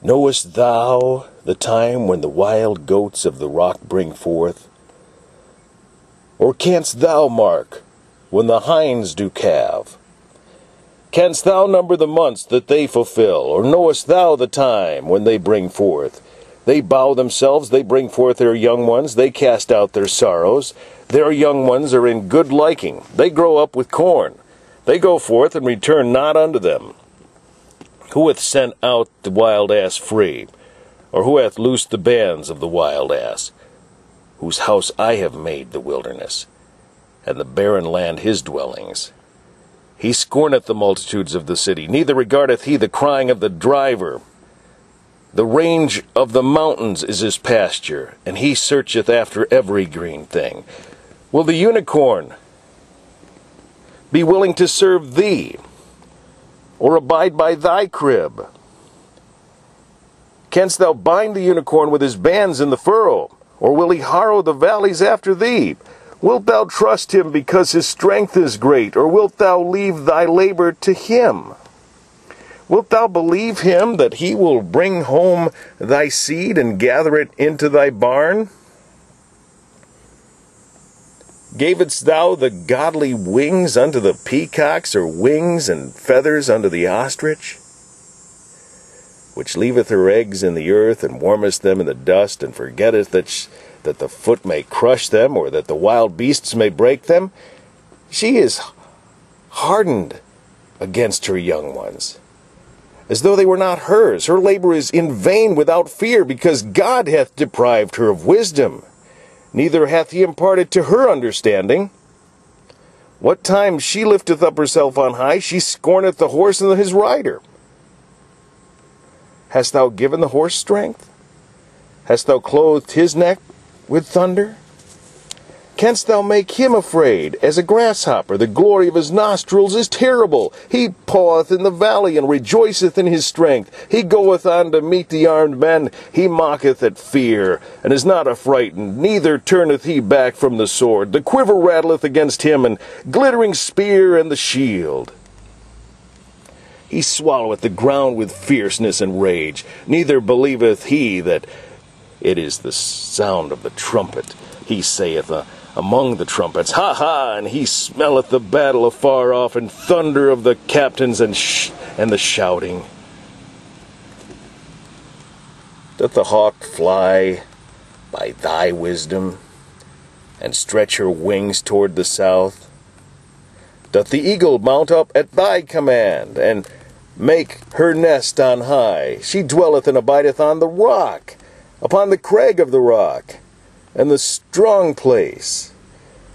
Knowest thou the time when the wild goats of the rock bring forth? Or canst thou mark when the hinds do calve? Canst thou number the months that they fulfil? Or knowest thou the time when they bring forth? They bow themselves, they bring forth their young ones, they cast out their sorrows. Their young ones are in good liking, they grow up with corn. They go forth and return not unto them. Who hath sent out the wild ass free? Or who hath loosed the bands of the wild ass? Whose house I have made the wilderness, and the barren land his dwellings. He scorneth the multitudes of the city, neither regardeth he the crying of the driver. The range of the mountains is his pasture, and he searcheth after every green thing. Will the unicorn be willing to serve thee, or abide by thy crib? Canst thou bind the unicorn with his bands in the furrow, or will he harrow the valleys after thee? Wilt thou trust him because his strength is great, or wilt thou leave thy labor to him? Wilt thou believe him that he will bring home thy seed and gather it into thy barn? Gavest thou the godly wings unto the peacocks, or wings and feathers unto the ostrich? Which leaveth her eggs in the earth, and warmeth them in the dust, and forgetteth that the foot may crush them, or that the wild beasts may break them? She is hardened against her young ones, as though they were not hers. Her labor is in vain without fear, because God hath deprived her of wisdom, neither hath he imparted to her understanding. What time she lifteth up herself on high, she scorneth the horse and his rider. Hast thou given the horse strength? Hast thou clothed his neck with thunder? Canst thou make him afraid as a grasshopper? The glory of his nostrils is terrible. He paweth in the valley, and rejoiceth in his strength. He goeth on to meet the armed men. He mocketh at fear, and is not affrighted, neither turneth he back from the sword. The quiver rattleth against him, and glittering spear and the shield. He swalloweth the ground with fierceness and rage, neither believeth he that it is the sound of the trumpet. He saith among the trumpets, Ha ha! And he smelleth the battle afar off, and thunder of the captains, and the shouting. Doth the hawk fly by thy wisdom, and stretch her wings toward the south? Doth the eagle mount up at thy command, and make her nest on high? She dwelleth and abideth on the rock, upon the crag of the rock, and the strong place.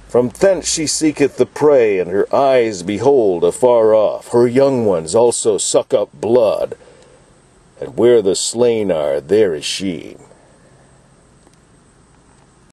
From thence she seeketh the prey, and her eyes behold afar off. Her young ones also suck up blood, and where the slain are, there is she.